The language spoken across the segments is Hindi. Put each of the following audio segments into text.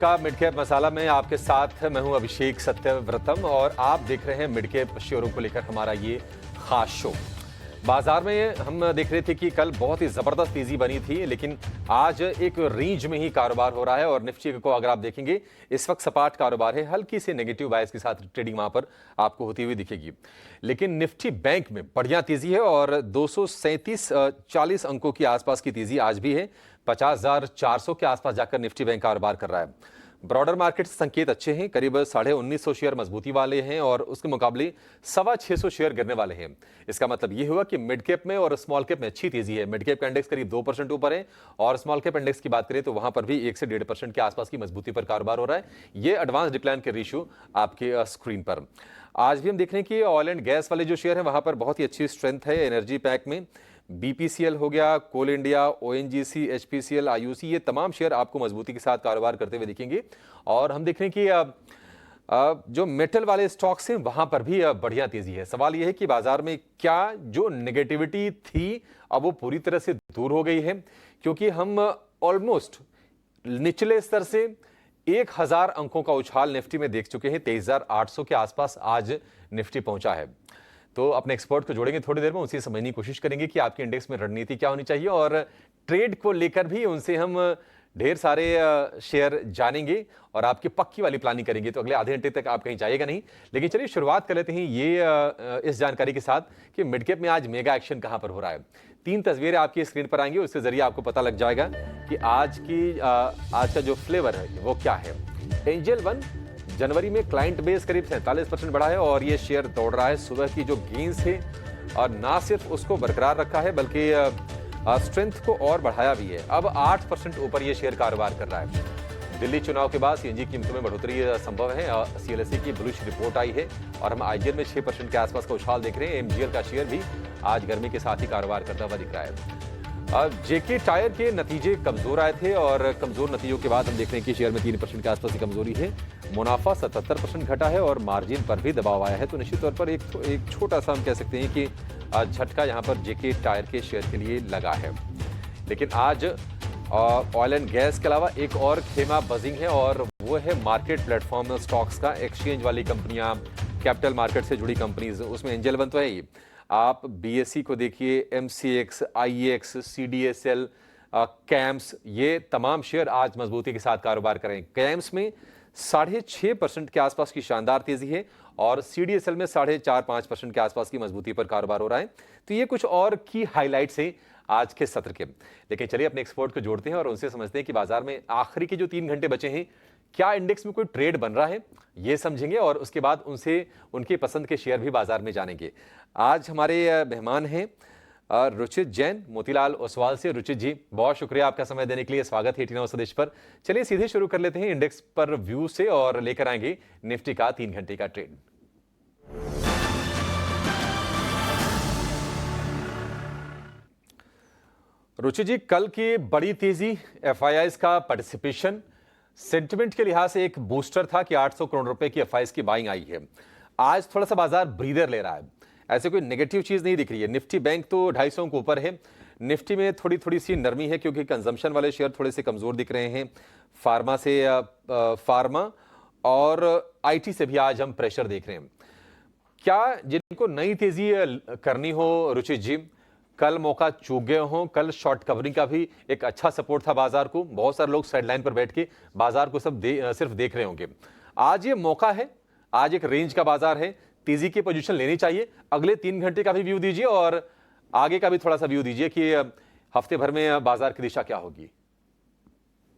का मिड कैप मसाला में आपके साथ मैं हूं अभिषेक सत्यव्रतम और आप देख रहे हैं मिड कैप शेयरों को लेकर हमारा ये खास शो। बाजार में हम देख रहे थे कि कल बहुत ही जबरदस्त तेजी बनी थी, लेकिन आज एक रेंज में ही कारोबार हो रहा है और निफ्टी को अगर आप देखेंगे इस वक्त सपाट कारोबार है, हल्की से नेगेटिव बायस के साथ ट्रेडिंग वहां पर आपको होती हुई दिखेगी। लेकिन निफ्टी बैंक में बढ़िया तेजी है और 237-40 अंकों की आसपास की तेजी आज भी है। 50,400 के आसपास जाकर निफ्टी बैंक कारोबार कर रहा है। ब्रॉडर मार्केट से संकेत अच्छे हैं, करीब 1950 शेयर मजबूती वाले हैं और उसके मुकाबले 625 शेयर गिरने वाले हैं। इसका मतलब यह हुआ कि मिड कैप में और स्मॉल कैप में अच्छी तेजी है। मिड कैप का इंडेक्स करीब 2% ऊपर है और स्मॉल कैप इंडेक्स की बात करें तो वहां पर भी 1 से 1.5% के आसपास की मजबूती पर कारोबार हो रहा है। यह एडवांस डिक्लाइन के रेशियो आपके स्क्रीन पर। आज भी हम देख रहे हैं कि ऑयल एंड गैस वाले जो शेयर हैं वहां पर बहुत ही अच्छी स्ट्रेंथ है। एनर्जी पैक में बीपीसीएल हो गया, कोल इंडिया, ओएनजीसी, एचपीसीएल, आईयूसी, ये तमाम शेयर आपको मजबूती के साथ कारोबार करते हुए दिखेंगे। और हम देख रहे हैं कि जो मेटल वाले स्टॉक्स हैं वहां पर भी बढ़िया तेजी है। सवाल यह है कि बाजार में क्या जो नेगेटिविटी थी अब वो पूरी तरह से दूर हो गई है, क्योंकि हम ऑलमोस्ट निचले स्तर से 1000 अंकों का उछाल निफ्टी में देख चुके हैं। 23,800 के आसपास आज निफ्टी पहुंचा है। तो अपने एक्सपर्ट को जोड़ेंगे थोड़ी देर में, उनसे समझने की कोशिश करेंगे कि आपके इंडेक्स में रणनीति क्या होनी चाहिए और ट्रेड को लेकर भी उनसे हम ढेर सारे शेयर जानेंगे और आपकी पक्की वाली प्लानिंग करेंगे। तो अगले आधे घंटे तक आप कहीं जाइएगा नहीं। लेकिन चलिए शुरुआत कर लेते हैं इस जानकारी के साथ कि मिड कैप में आज मेगा एक्शन कहां पर हो रहा है। 3 तस्वीरें आपकी स्क्रीन पर आएंगी, उसके जरिए आपको पता लग जाएगा कि आज का जो फ्लेवर है वो क्या है। एंजल वन जनवरी में क्लाइंट बेस करीब 47% बढ़ा है और ये शेयर दौड़ रहा है। सुबह की जो गेंस है और ना सिर्फ उसको बरकरार रखा है बल्कि स्ट्रेंथ को और बढ़ाया भी है। अब 8% ऊपर ये शेयर कारोबार कर रहा है। दिल्ली चुनाव के बाद सीएनजी कीमतों में बढ़ोतरी संभव है। सीएलएसए की बुलिश रिपोर्ट आई है और हम आईजीएल में 6% के आसपास का उछाल देख रहे हैं। एमजीएल का शेयर भी आज गर्मी के साथ ही कारोबार करता हुआ दिख रहा है। जेके टायर के नतीजे कमजोर आए थे और कमजोर नतीजों के बाद हम देख रहे हैं कि शेयर में 3% के आसपास की कमजोरी है। मुनाफा 77% घटा है और मार्जिन पर भी दबाव आया है। तो निश्चित तौर पर एक छोटा सा हम कह सकते हैं कि झटका यहां पर जेके टायर के शेयर के लिए लगा है। लेकिन आज ऑयल एंड गैस के अलावा एक और खेमा बजिंग है और वो है मार्केट प्लेटफॉर्म स्टॉक्स का। एक्सचेंज वाली कंपनियां, कैपिटल मार्केट से जुड़ी कंपनीज, उसमें एंजल वन तो है ही। आप बीएसई को देखिए, एमसीएक्स, आईएक्स, सीडीएसएल, कैम्स, ये तमाम शेयर आज मजबूती के साथ कारोबार करें। कैम्स में 6.5% के आसपास की शानदार तेजी है और सीडीएसएल में 4.5-5% के आसपास की मजबूती पर कारोबार हो रहा है। तो ये कुछ और की हाइलाइट्स हैं आज के सत्र के। लेकिन चलिए अपने एक्सपर्ट को जोड़ते हैं और उनसे समझते हैं कि बाजार में आखिरी के जो 3 घंटे बचे हैं, क्या इंडेक्स में कोई ट्रेड बन रहा है, ये समझेंगे और उसके बाद उनसे उनके पसंद के शेयर भी बाजार में जानेंगे। आज हमारे मेहमान हैं रुचित जैन मोतीलाल ओसवाल से। रुचित जी, बहुत शुक्रिया आपका समय देने के लिए। स्वागत है 18 स्वदेश पर। चलिए सीधे शुरू कर लेते हैं इंडेक्स पर व्यू से और लेकर आएंगे निफ्टी का 3 घंटे का ट्रेड। रुचित जी, कल की बड़ी तेजी, एफआईआईज का पार्टिसिपेशन, सेंटिमेंट के लिहाज से एक बूस्टर था कि 800 करोड़ रुपए की एफआईआईज की बाइंग आई है। आज थोड़ा सा बाजार ब्रीदर ले रहा है, ऐसे कोई नेगेटिव चीज नहीं दिख रही है। निफ्टी बैंक तो 250 के ऊपर है। निफ्टी में थोड़ी सी नरमी है क्योंकि कंजम्पशन वाले शेयर थोड़े से कमजोर दिख रहे हैं। फार्मा और आईटी से भी आज हम प्रेशर देख रहे हैं। क्या जिनको नई तेजी करनी हो रुचित जी, कल मौका चूक गए हों? कल शॉर्ट कवरिंग का भी एक अच्छा सपोर्ट था बाजार को। बहुत सारे लोग साइडलाइन पर बैठ के बाजार को सिर्फ देख रहे होंगे। आज ये मौका है, आज एक रेंज का बाजार है, तेजी की पोजीशन लेनी चाहिए। अगले 3 घंटे का भी व्यू दीजिए और आगे का भी थोड़ा सा व्यू दीजिए कि हफ्ते भर में बाजार की दिशा क्या होगी।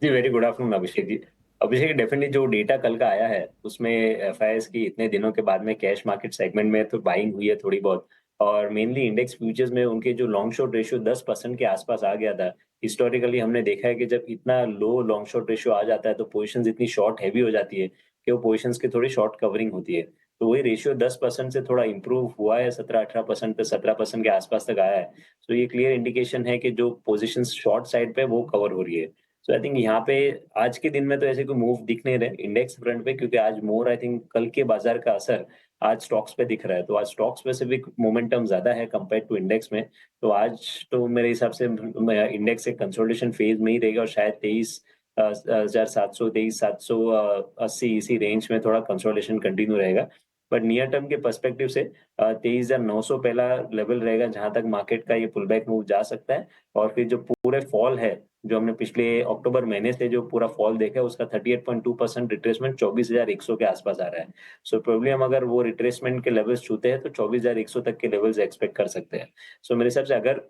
जी, very good afternoon Abhishek ji. अभिषेक, डेफिनेटली जो डेटा कल का आया है उसमें एफआईआईज की इतने दिनों के बाद में कैश मार्केट सेगमेंट में तो बाइंग हुई है थोड़ी बहुत। और मेनली इंडेक्स फ्यूचर्स में उनके जो लॉन्ग शॉर्ट रेशियो 10% के आसपास आ गया था। हिस्टोरिकली हमने देखा है कि जब इतना लो लॉन्ग शॉर्ट रेशियो आ जाता है तो पोजीशंस इतनी शॉर्ट हैवी हो जाती है कि वो पोजीशंस की थोड़ी शॉर्ट कवरिंग होती है। तो वही रेशियो 10% से थोड़ा इंप्रूव हुआ है, 17-18% पे 17% के आसपास तक आया है। तो ये क्लियर इंडिकेशन है कि जो पोजीशंस शॉर्ट साइड पे वो कवर हो रही है। सो आई थिंक यहाँ पे आज के दिन में तो ऐसे कोई मूव दिख नहीं रहे इंडेक्स फ्रंट पे, क्योंकि आज मोर आई थिंक कल के बाजार का असर आज स्टॉक्स पे दिख रहा है। तो आज स्टॉक स्पेसिफिक मोमेंटम ज्यादा है कंपेयर टू इंडेक्स में। तो आज तो मेरे हिसाब से इंडेक्स एक कंसोलिडेशन फेज में ही रहेगा और शायद 23 1700, 23,780 इसी रेंज में थोड़ा कंसोलिडेशन कंटिन्यू रहेगा। बट नियर टर्म के पर्सपेक्टिव से 23,900 पहला लेवल रहेगा जहाँ तक मार्केट का ये पुल बैक मूव जा सकता है। और फिर जो पूरे फॉल है, जो हमने पिछले अक्टूबर महीने से जो पूरा फॉल देखा है, उसका 38.2% रिट्रेसमेंट 24,100 के आसपास आ रहा है। सो प्रोबब्ली हम अगर वो रिट्रेसमेंट के लेवल्स छूते हैं तो 24,100 तक के लेवल्स एक्सपेक्ट कर सकते हैं। सो मेरे हिसाब से अगर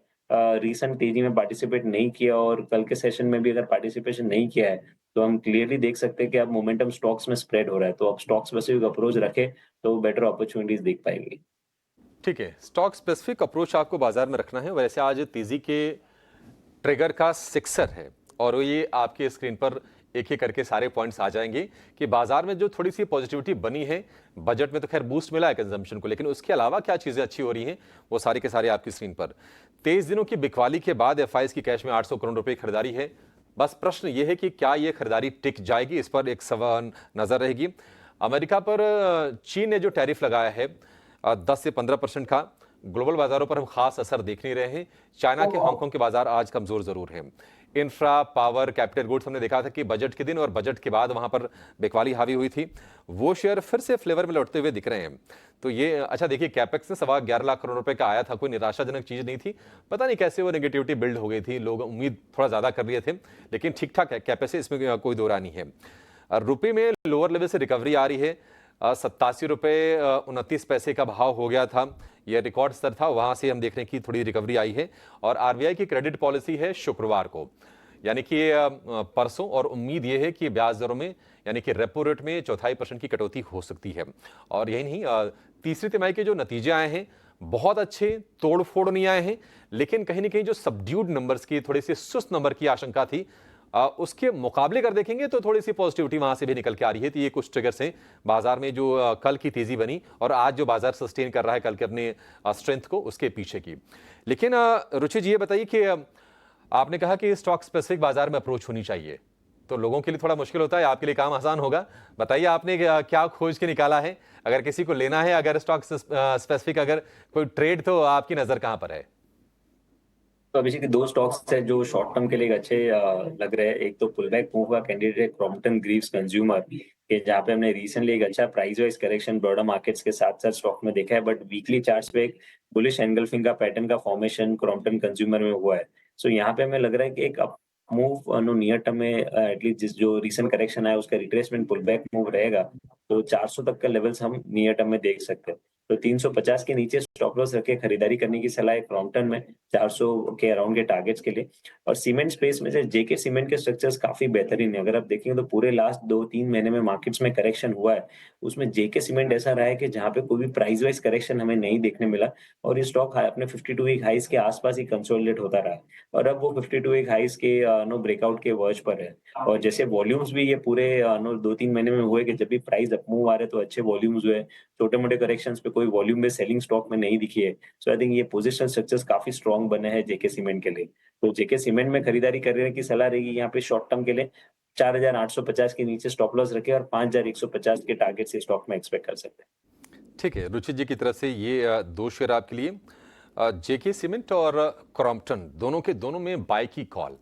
रीसेंट तेजी में पार्टिसिपेट नहीं किया और कल के सेशन में भी अगर पार्टिसिपेशन नहीं किया है, तो हम क्लियरली देख सकते हैं कि अब मोमेंटम स्टॉक्स में स्प्रेड हो रहा है। तो अब स्टॉक स्पेसिफिक अप्रोच रखें तो बेटर अपॉर्चुनिटीज दिख पाएंगी। ठीक है, स्टॉक स्पेसिफिक अप्रोच आपको बाजार में रखना है। वैसे आज तेजी के ट्रिगर का सिक्सर है और ये आपके स्क्रीन पर एक एक करके सारे पॉइंट्स आ जाएंगे कि बाजार में जो थोड़ी सी पॉजिटिविटी बनी है, बजट में तो खैर बूस्ट मिला है कंजम्पशन को, लेकिन उसके अलावा क्या चीजें अच्छी हो रही हैं वो सारे के सारे आपकी स्क्रीन पर। 23 दिनों की बिकवाली के बाद एफआईएस की कैश में 800 करोड़ रुपए की खरीदारी है। बस प्रश्न ये है कि क्या ये खरीदारी टिक जाएगी, इस पर एक सवाल नजर रहेगी। अमेरिका पर चीन ने जो टैरिफ लगाया है 10 से 15% का, ग्लोबल बाजारों पर हम खास असर देख नहीं रहे हैं। चाइना के हांगकांग के बाजार आज कमजोर जरूर हैं। इंफ्रा, पावर, कैपिटल गुड्स हमने देखा था कि बजट के दिन और बजट के बाद वहां पर बिकवाली हावी हुई थी, वो शेयर फिर से फ्लेवर में लौटते हुए दिख रहे हैं। तो ये अच्छा देखिए, कैपेक्स से 11.25 लाख करोड़ रुपए का आया था, कोई निराशाजनक चीज नहीं थी। पता नहीं कैसे वो नेगेटिविटी बिल्ड हो गई थी, लोग उम्मीद थोड़ा ज्यादा कर लिए थे, लेकिन ठीक ठाक है कैपेक्स, इसमें कोई दो राय नहीं है। रुपये में लोअर लेवल से रिकवरी आ रही है। 87 रुपये 29 पैसे का भाव हो गया था, यह रिकॉर्ड स्तर था, वहां से हम देख रहे हैं कि थोड़ी रिकवरी आई है। और आरबीआई की क्रेडिट पॉलिसी है शुक्रवार को, यानी कि परसों, और उम्मीद यह है कि ब्याज दरों में यानी कि रेपो रेट में 0.25% की कटौती हो सकती है। और यही नहीं, तीसरी तिमाही के जो नतीजे आए हैं बहुत अच्छे, तोड़-फोड़ नहीं आए हैं, लेकिन कहीं ना कहीं जो सबड्यूड नंबर्स की, थोड़ी सी सुस्त नंबर की आशंका थी, उसके मुकाबले कर देखेंगे तो थोड़ी सी पॉजिटिविटी वहां से भी निकल के आ रही है। तो ये कुछ ट्रिगर्स हैं बाजार में जो कल की तेजी बनी और आज जो बाजार सस्टेन कर रहा है कल के अपने स्ट्रेंथ को, उसके पीछे की। लेकिन रुचि जी ये बताइए कि आपने कहा कि स्टॉक स्पेसिफिक बाजार में अप्रोच होनी चाहिए, तो लोगों के लिए थोड़ा मुश्किल होता है, आपके लिए काम आसान होगा। बताइए आपने क्या खोज के निकाला है, अगर किसी को लेना है, अगर स्टॉक स्पेसिफिक अगर कोई ट्रेड, तो आपकी नजर कहां पर है? तो अभिषेक, दो स्टॉक्स है जो शॉर्ट टर्म के लिए अच्छे लग रहे हैं। एक तो पुल बैक मूव का कैंडिडेट है क्रॉम्पटन ग्रीव्स कंज्यूमर के, जहाँ पे हमने रिसेंटली एक अच्छा price wise correction broader markets के साथ साथ स्टॉक में देखा है। बट वीकली चार्ट्स पे एक बुलिश एंगल्फिंग का पैटर्न का फॉर्मेशन क्रॉम्पटन कंज्यूमर में हुआ है। सो यहाँ पे हमें लग रहा है कि एक मूव नो नियर टर्म में एटलीस्ट जिस जो रिसेंट करेक्शन है उसका रिट्रेसमेंट पुल बैक मूव रहेगा, तो 400 तक का लेवल्स हम नियर टर्म में देख सकते हैं। तो 350 के नीचे स्टॉप लॉस रखे खरीदारी करने की सलाह है क्रॉम्पटन में 400 के अराउंड के टारगेट्स के लिए। और सीमेंट स्पेस में से जेके सीमेंट के स्ट्रक्चर्स काफी बेहतरीन है। अगर आप देखेंगे तो पूरे लास्ट 2-3 महीने में मार्केट्स में करेक्शन हुआ है, उसमें जेके सीमेंट ऐसा रहा है कि जहाँ पे कोई भी प्राइस वाइज करेक्शन हमें नहीं देखने मिला, और ये स्टॉक अपने 52 वीक हाइस के आसपास ही कंसोलिडेट होता रहा है। और अब वो 52 वीक हाइस के नो ब्रेकआउट के वर्ज पर है। और जैसे वॉल्यूम्स भी ये पूरे नो 2-3 महीने में हुए कि जब भी प्राइस अप मूव आ रहे तो अच्छे वॉल्यूम्स हुए, छोटे मोटे करेक्शंस पे कोई वॉल्यूम में सेलिंग स्टॉक में नहीं दिखी है। सो आई थिंक ये पोजीशन स्ट्रक्चर्स काफी स्ट्रांग बने हैं जेके सीमेंट के लिए। तो जेके सीमेंट में खरीदारी करने की सलाह रहेगी यहाँ पे शॉर्ट टर्म के लिए। 4,850 के नीचे स्टॉप लॉस रखे और 5,150 के टारगेट से स्टॉक में एक्सपेक्ट कर सकते हैं। ठीक है, रुचि जी की तरफ से ये दो शेयर आपके लिए, जेके सीमेंट और क्रॉम्पटन, दोनों के दोनों में बाय की कॉल।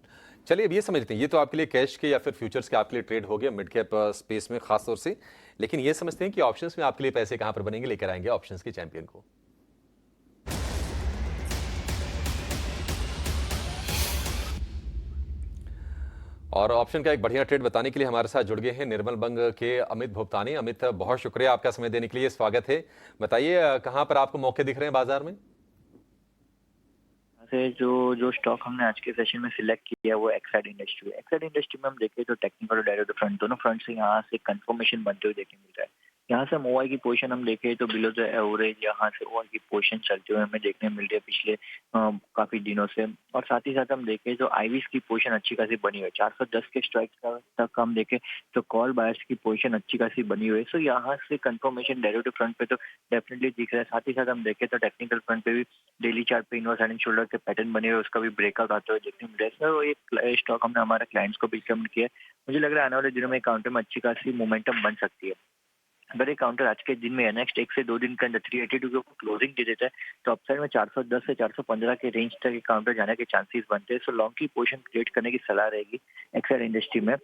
चलिए अब ये समझते हैं, ये तो आपके लिए कैश के या फिर फ्यूचर्स के आपके लिए ट्रेड हो गया मिड कैप स्पेस में खास तौर से, लेकिन ये समझते हैं कि ऑप्शंस में आपके लिए पैसे कहां पर बनेंगे, लेकर आएंगे ऑप्शंस के चैंपियन को। और ऑप्शन का एक बढ़िया ट्रेड बताने के लिए हमारे साथ जुड़ गए हैं निर्मल बंग के अमित भुगतानी। अमित, बहुत शुक्रिया आपका समय देने के लिए, स्वागत है। बताइए कहां पर आपको मौके दिख रहे हैं बाजार में? से जो जो स्टॉक हमने आज के सेशन में सिलेक्ट किया वो एक्साइड इंडस्ट्री में हम देखें तो टेक्निकल और डेरिवेटिव फ्रंट दोनों फ्रंट से यहाँ से कंफर्मेशन बनते हुए देखने मिल रहा है। यहाँ से हम ओआई की पोजीशन हम देखें तो बिलो द एवरेज यहाँ से ओआई की पोजीशन चलते हुए हमें देखने मिल रही है पिछले काफी दिनों से। और साथ ही साथ हम देखें तो आईवीज की पोजीशन अच्छी खासी बनी हुई है, 410 के स्ट्राइक तक हम देखें तो कॉल बायर्स की पोजीशन अच्छी खासी बनी हुई है। सो यहाँ से कंफर्मेशन डेरिवेटिव फ्रंट पे तो डेफिनेटली दिख रहा है। साथ ही साथ हम देखें तो टेक्निकल फ्रंट पे भी डेली चार्ट पे इनवर्स हेड एंड शोल्डर के पैटर्न बने हुए, उसका भी ब्रेकआउट आते हुए देखने मिल रहा है। सर एक स्टॉक हमने हमारे क्लाइंट्स को भी रिकमेंड किया है। मुझे लग रहा है आने वाले दिनों में काउंटर में अच्छी खासी मोमेंटम बन सकती है। अगर ये काउंटर आज के दिन में नेक्स्ट 1 से 2 दिन के अंदर 382 के ऊपर क्लोजिंग दे देता है तो अपसाइड में 410 से 415 के रेंज तक काउंटर जाने के चांसेस बनते हैं। सो लॉन्ग की पोजीशन क्रिएट करने की सलाह रहेगी एक्साइड इंडस्ट्री में।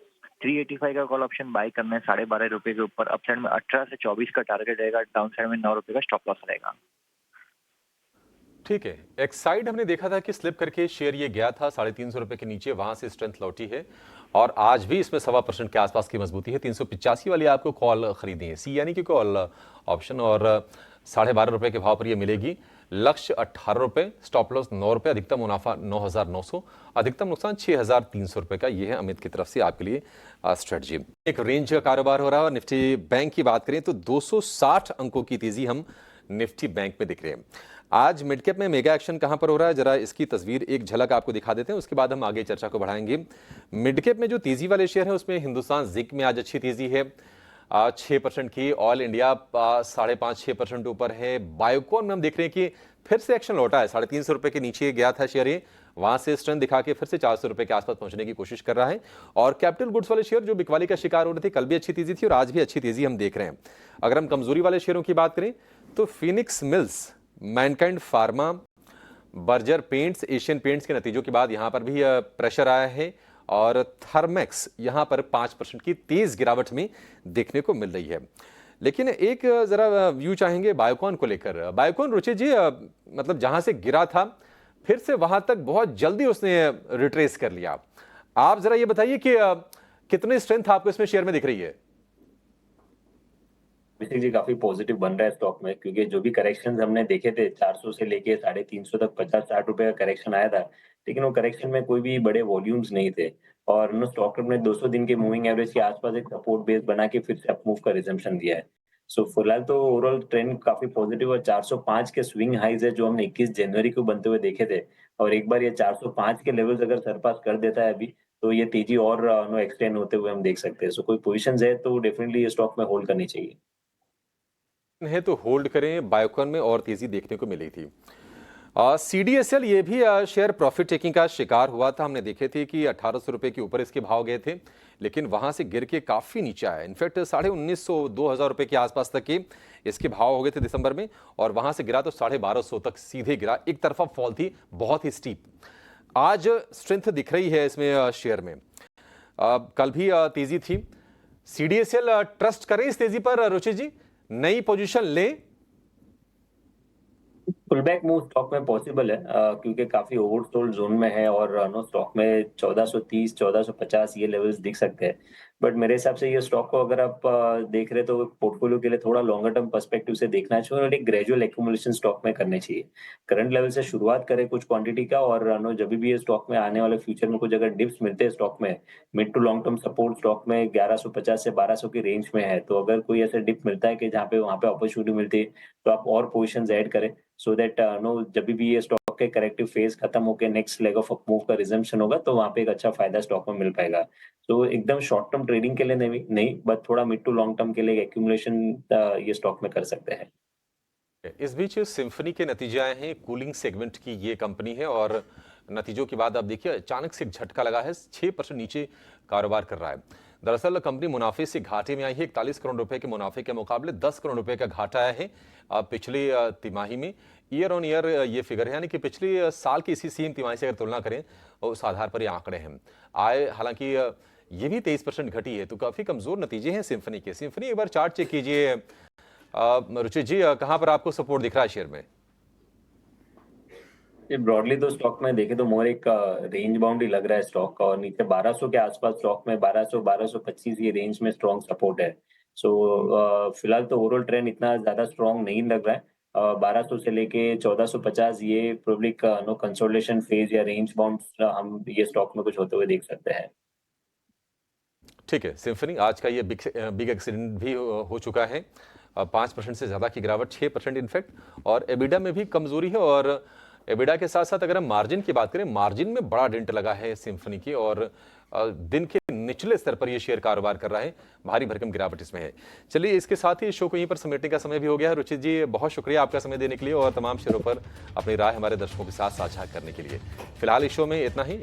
385 का कॉल ऑप्शन बाय करना है 12.5 रुपए के ऊपर। अपसाइड में 18 से 24 का टारगेट रहेगा, डाउन साइड में 9 रुपए का स्टॉप लॉस रहेगा। ठीक है, एक्साइड हमने देखा था कि स्लिप करके शेयर ये गया था 350 रुपए के नीचे, वहां से स्ट्रेंथ लौटी है और आज भी इसमें 1.25% के आसपास की मजबूती है। 385 वाली आपको कॉल खरीदनी है, सी यानी कि कॉल ऑप्शन, और 12.5 रुपए के भाव पर ये मिलेगी। लक्ष्य 18 रुपए, स्टॉप लॉस 9 रुपए, अधिकतम मुनाफा 9,900, अधिकतम नुकसान 6,300 रुपए का। ये है अमित की तरफ से आपके लिए स्ट्रेटजी। एक रेंज का कारोबार हो रहा है और निफ्टी बैंक की बात करें तो 260 अंकों की तेजी हम निफ्टी बैंक में दिख रहे हैं। आज मिड कैप में मेगा एक्शन कहां पर हो रहा है, जरा इसकी तस्वीर एक झलक आपको दिखा देते हैं, उसके बाद हम आगे चर्चा को बढ़ाएंगे। मिड कैप में जो तेजी वाले शेयर है उसमें हिंदुस्तान जिंक में आज अच्छी तेजी है 6% की। ऑल इंडिया 5.5-6% ऊपर है। बायोकॉन में हम देख रहे हैं कि फिर से एक्शन लौटा है, 350 रुपए के नीचे गया था शेयर, ये वहां से स्ट्रेंथ दिखा के फिर से 400 रुपए के आसपास पहुंचने की कोशिश कर रहा है। और कैपिटल गुड्स वाले शेयर जो बिकवाली का शिकार हो रहे थे, कल भी अच्छी तेजी थी और आज भी अच्छी तेजी हम देख रहे हैं। अगर हम कमजोरी वाले शेयरों की बात करें तो Phoenix mills, Mankind pharma, Berger paints, Asian paints के नतीजों के बाद यहां पर भी प्रेशर आया है और थर्मेक्स यहां पर 5% की तेज गिरावट में देखने को मिल रही है। लेकिन एक जरा व्यू चाहेंगे बायोकॉन को लेकर। बायोकॉन रुचि जी, मतलब जहां से गिरा था फिर से वहां तक बहुत जल्दी उसने रिट्रेस कर लिया। आप जरा ये बताइए कि कितनी स्ट्रेंथ आपको इसमें शेयर में दिख रही है? अभिषेक जी काफी पॉजिटिव बन रहा है स्टॉक में, क्योंकि जो भी करेक्शन हमने देखे थे 400 से लेके 350 तक 50-60 रुपए का करेक्शन आया था, लेकिन वो करेक्शन में कोई भी बड़े वॉल्यूम्स नहीं थे और स्टॉक ने 200 दिन के मूविंग एवरेज के आसपास एक सपोर्ट बेस बना के फिर से अप मूव का रिजम्पशन दिया है। सो फिलहाल तो ओवरऑल ट्रेंड काफी पॉजिटिव और 405 के स्विंग हाइज है जो हमने 21 जनवरी को बनते हुए देखे थे, और एक बार ये 405 के लेवल्स अगर सरपास कर देता है अभी तो ये तेजी और एक्सटेंड होते हुए हम देख सकते हैं। सो कोई पोजीशंस है तो डेफिनेटली ये स्टॉक में होल्ड करनी चाहिए है तो होल्ड करें। बायोकॉन में और तेजी देखने को मिली थी। CDSL ये भी शेयर प्रॉफिट टेकिंग का शिकार हुआ था। हमने देखे थे कि 1800 रुपए के ऊपर इसके भाव गए थे, लेकिन वहां से गिर के काफी नीचे आया। इनफैक्ट 1950-2000 रुपए के आसपास तक के इसके भाव हो गए थे दिसंबर में, और वहां से गिरा तो 1250 तक सीधे गिरा। एक तरफा फॉल थी, बहुत ही स्टीप। आज स्ट्रेंथ दिख रही है इसमें शेयर में। कल भी तेजी थी। CDSL ट्रस्ट करें इस तेजी पर रुचि जी, नई पोजीशन लें? पुल बैक मूव स्टॉक में पॉसिबल है, क्योंकि काफी ओवरसोल्ड जोन में है और स्टॉक में 1430 1450 ये लेवल्स दिख सकते हैं। बट मेरे हिसाब से ये स्टॉक को अगर आप देख रहे तो पोर्टफोलियो के लिए थोड़ा लॉन्गर टर्म पर्सपेक्टिव से देखना चाहिए और एक ग्रेजुअल एक्यूमुलेशन स्टॉक में करनी चाहिए। करंट लेवल से शुरुआत करें कुछ क्वांटिटी का, और जब भी ये स्टॉक में आने वाले फ्यूचर में कुछ अगर डिप्स मिलते हैं स्टॉक में, mid to long term support stock में 1150 से 1200 की रेंज में है, तो अगर कोई ऐसा डिप मिलता है कि जहाँ पे वहाँ पे अपॉर्चुनिटी मिलती है तो आप और पोजिशन ऐड करें, सो दैट जब भी ये स्टॉक के करेक्टिव फेज खत्म होकर नेक्स्ट लेग ऑफ मूव का रिजम्पशन होगा तो वहां पे एक अच्छा फायदा स्टॉक में मिल पाएगा। तो एकदम शॉर्ट टर्म ट्रेडिंग के लिए नहीं बट थोड़ा मिड टू लॉन्ग टर्म के लिए एक्यूमुलेशन ये स्टॉक में कर सकते हैं। इस बीच सिम्फनी के नतीजे आए हैं। कूलिंग सेगमेंट की ये कंपनी है और नतीजों के बाद आप देखिए अचानक से एक झटका लगा है, 6% नीचे कारोबार कर रहा है। दरअसल कंपनी मुनाफे से घाटे में आई है। 41 करोड़ रुपए के मुनाफे के मुकाबले 10 करोड़ रुपए का घाटा आया है पिछली तिमाही में। ईयर ऑन ईयर ये फिगर है, यानी कि पिछले साल की इसी सेम तिमाही से अगर तुलना करें और उस आधार पर ये आंकड़े हैं। आय हालांकि ये भी 23% घटी है, तो काफी कमजोर नतीजे हैं सिम्फनी के। सिम्फनी एक बार चार्ट चेक कीजिए रुचि जी, कहां पर आपको सपोर्ट दिख रहा है शेयर में? ब्रॉडली तो स्टॉक में देखे तो मोर एक रेंज बाउंड ही लग रहा है स्टॉक का, और नीचे 1200 के आसपास स्टॉक में 1200-1225 ये रेंज में स्ट्रॉन्ग सपोर्ट है। सो फिलहाल तो ओवरऑल ट्रेंड इतना ज्यादा स्ट्रॉन्ग नहीं लग रहा है। 1200 से लेके 1450 ये प्रोबब्ली कंसोलिडेशन फेज या रेंज बाउंड हम ये स्टॉक में कुछ होते हुए देख सकते हैं। ठीक है, सिम्फनी आज का ये बिग एक्सीडेंट भी हो चुका है। 5% से ज्यादा की गिरावट, 6% इनफैक्ट, और एबिडा में भी कमजोरी है। और एबिडा के साथ साथ अगर हम मार्जिन की बात करें, मार्जिन में बड़ा डेंट लगा है सिम्फनी की, और दिन के निचले स्तर पर यह शेयर कारोबार कर रहा है। भारी भरकम गिरावट इसमें है। चलिए, इसके साथ ही शो को यहीं पर समेटने का समय भी हो गया है। रुचित जी, बहुत शुक्रिया आपका समय देने के लिए और तमाम शेयरों पर अपनी राय हमारे दर्शकों के साथ साझा करने के लिए। फिलहाल इस शो में इतना ही।